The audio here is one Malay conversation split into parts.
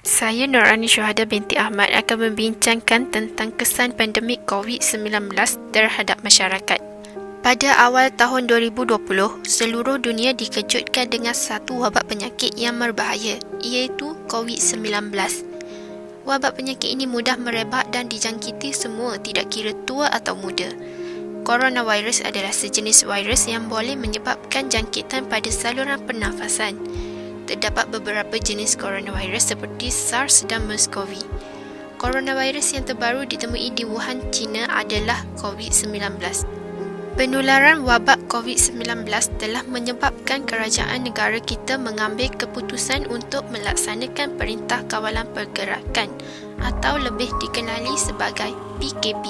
Saya Nurani Syuhada binti Ahmad akan membincangkan tentang kesan pandemik COVID-19 terhadap masyarakat. Pada awal tahun 2020, seluruh dunia dikejutkan dengan satu wabak penyakit yang berbahaya, iaitu COVID-19. Wabak penyakit ini mudah merebak dan dijangkiti semua, tidak kira tua atau muda. Coronavirus adalah sejenis virus yang boleh menyebabkan jangkitan pada saluran pernafasan. Terdapat beberapa jenis coronavirus seperti SARS dan MERS-CoV. Coronavirus yang terbaru ditemui di Wuhan, China adalah COVID-19. Penularan wabak COVID-19 telah menyebabkan kerajaan negara kita mengambil keputusan untuk melaksanakan Perintah Kawalan Pergerakan atau lebih dikenali sebagai PKP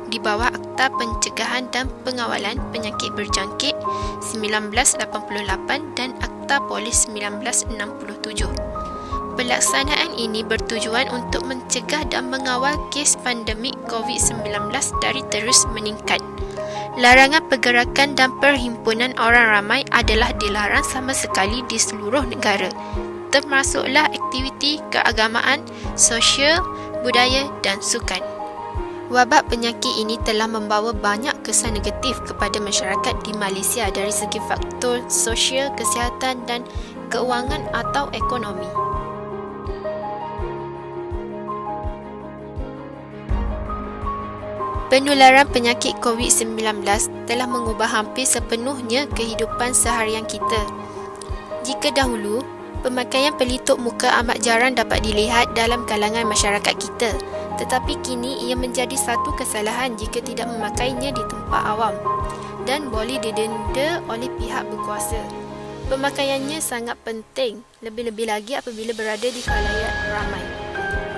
di bawah Akta Pencegahan dan Pengawalan Penyakit Berjangkit 1988 dan Akta Polis 1967. Pelaksanaan ini bertujuan untuk mencegah dan mengawal kes pandemik COVID-19 dari terus meningkat. Larangan pergerakan dan perhimpunan orang ramai adalah dilarang sama sekali di seluruh negara, termasuklah aktiviti keagamaan, sosial, budaya dan sukan. Wabak penyakit ini telah membawa banyak kesan negatif kepada masyarakat di Malaysia dari segi faktor sosial, kesihatan dan keuangan atau ekonomi. Penularan penyakit COVID-19 telah mengubah hampir sepenuhnya kehidupan seharian kita. Jika dahulu, pemakaian pelitup muka amat jarang dapat dilihat dalam kalangan masyarakat kita, tetapi kini ia menjadi satu kesalahan jika tidak memakainya di tempat awam dan boleh didenda oleh pihak berkuasa. Pemakaiannya sangat penting, lebih-lebih lagi apabila berada di khalayak ramai,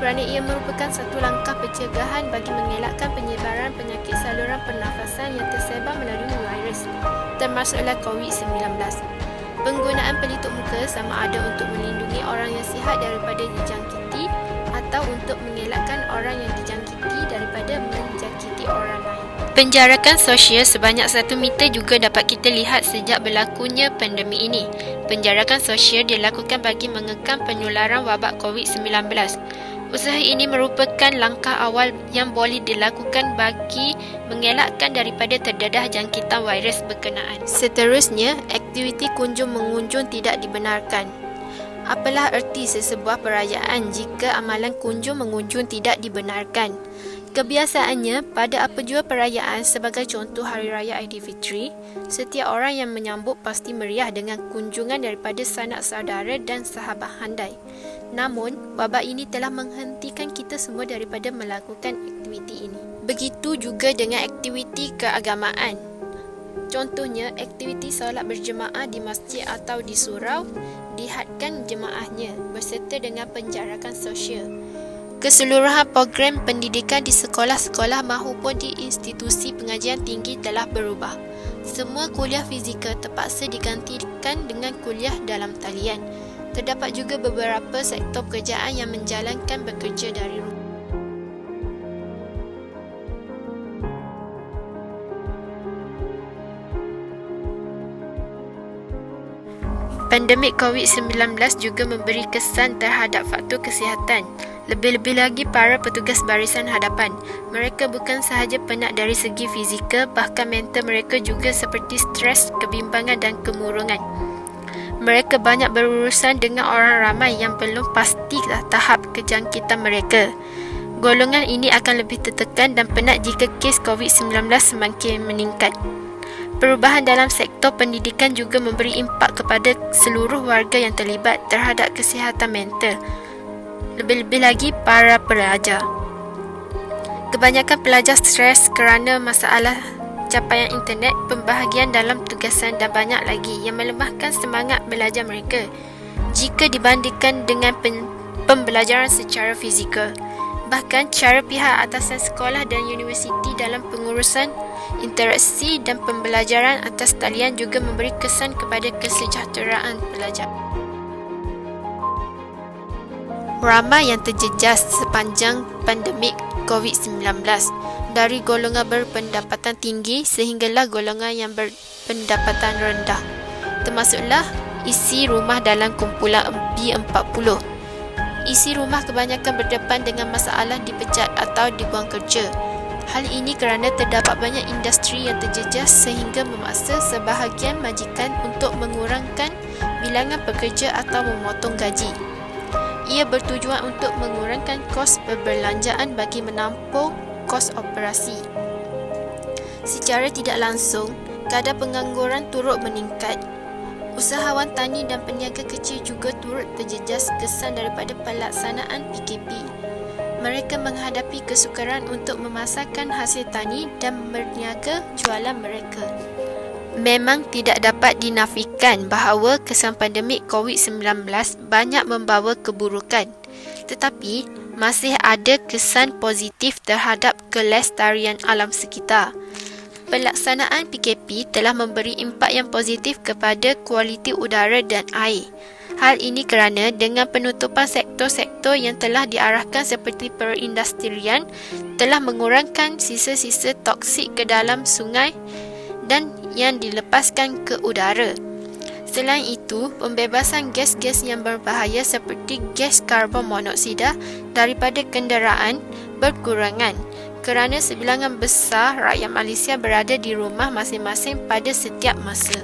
kerana ia merupakan satu langkah pencegahan bagi mengelakkan penyebaran penyakit saluran pernafasan yang tersebar melalui virus, termasuklah COVID-19. Penggunaan pelitup muka sama ada untuk melindungi orang yang sihat daripada dijangkiti atau untuk mengelakkan orang yang dijangkiti daripada menjangkiti orang lain. Penjarakan sosial sebanyak 1 meter juga dapat kita lihat sejak berlakunya pandemik ini. Penjarakan sosial dilakukan bagi mengekang penularan wabak COVID-19. Usaha ini merupakan langkah awal yang boleh dilakukan bagi mengelakkan daripada terdedah jangkitan virus berkenaan. Seterusnya, aktiviti kunjung-mengunjung tidak dibenarkan. Apalah erti sesebuah perayaan jika amalan kunjung-mengunjung tidak dibenarkan? Kebiasaannya, pada apa jua perayaan sebagai contoh Hari Raya Aidilfitri, setiap orang yang menyambut pasti meriah dengan kunjungan daripada sanak saudara dan sahabat handai. Namun, wabak ini telah menghentikan kita semua daripada melakukan aktiviti ini. Begitu juga dengan aktiviti keagamaan. Contohnya, aktiviti solat berjemaah di masjid atau di surau dihadkan jemaahnya berserta dengan penjarakan sosial. Keseluruhan program pendidikan di sekolah-sekolah maupun di institusi pengajian tinggi telah berubah. Semua kuliah fizikal terpaksa digantikan dengan kuliah dalam talian. Terdapat juga beberapa sektor pekerjaan yang menjalankan bekerja dari rumah. Pandemik COVID-19 juga memberi kesan terhadap faktor kesihatan. Lebih-lebih lagi para petugas barisan hadapan. Mereka bukan sahaja penat dari segi fizikal, bahkan mental mereka juga seperti stres, kebimbangan dan kemurungan. Mereka banyak berurusan dengan orang ramai yang belum pastilah tahap kejangkitan mereka. Golongan ini akan lebih tertekan dan penat jika kes COVID-19 semakin meningkat. Perubahan dalam sektor pendidikan juga memberi impak kepada seluruh warga yang terlibat terhadap kesihatan mental. Lebih-lebih lagi para pelajar. Kebanyakan pelajar stres kerana masalah capaian internet, pembahagian dalam tugasan dan banyak lagi yang melemahkan semangat belajar mereka jika dibandingkan dengan pembelajaran secara fizikal. Bahkan cara pihak atasan sekolah dan universiti dalam pengurusan interaksi dan pembelajaran atas talian juga memberi kesan kepada kesejahteraan pelajar. Ramai yang terjejas sepanjang pandemik COVID-19, dari golongan berpendapatan tinggi sehinggalah golongan yang berpendapatan rendah, termasuklah isi rumah dalam kumpulan B40. Isi rumah kebanyakan berdepan dengan masalah dipecat atau dibuang kerja. Hal ini kerana terdapat banyak industri yang terjejas sehingga memaksa sebahagian majikan untuk mengurangkan bilangan pekerja atau memotong gaji. Ia bertujuan untuk mengurangkan kos perbelanjaan bagi menampung kos operasi. Secara tidak langsung, kadar pengangguran turut meningkat. Usahawan tani dan peniaga kecil juga turut terjejas kesan daripada pelaksanaan PKP. Mereka menghadapi kesukaran untuk memasarkan hasil tani dan berniaga jualan mereka. Memang tidak dapat dinafikan bahawa kesan pandemik COVID-19 banyak membawa keburukan, tetapi masih ada kesan positif terhadap kelestarian alam sekitar. Pelaksanaan PKP telah memberi impak yang positif kepada kualiti udara dan air. Hal ini kerana dengan penutupan sektor-sektor yang telah diarahkan seperti perindustrian telah mengurangkan sisa-sisa toksik ke dalam sungai dan yang dilepaskan ke udara. Selain itu, pembebasan gas-gas yang berbahaya seperti gas karbon monoksida daripada kenderaan berkurangan kerana sebilangan besar rakyat Malaysia berada di rumah masing-masing pada setiap masa.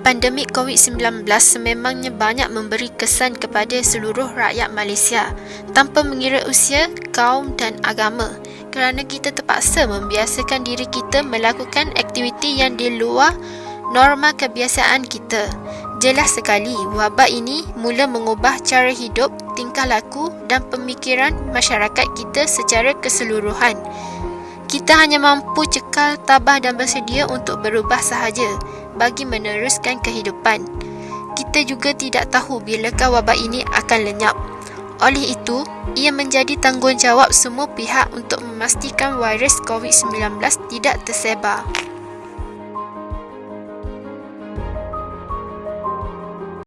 Pandemik COVID-19 sememangnya banyak memberi kesan kepada seluruh rakyat Malaysia tanpa mengira usia, kaum dan agama, kerana kita terpaksa membiasakan diri kita melakukan aktiviti yang di luar norma kebiasaan kita. Jelas sekali, wabak ini mula mengubah cara hidup, tingkah laku dan pemikiran masyarakat kita secara keseluruhan. Kita hanya mampu cekal tabah dan bersedia untuk berubah sahaja bagi meneruskan kehidupan. Kita juga tidak tahu bilakah wabak ini akan lenyap. Oleh itu, ia menjadi tanggungjawab semua pihak untuk memastikan virus COVID-19 tidak tersebar.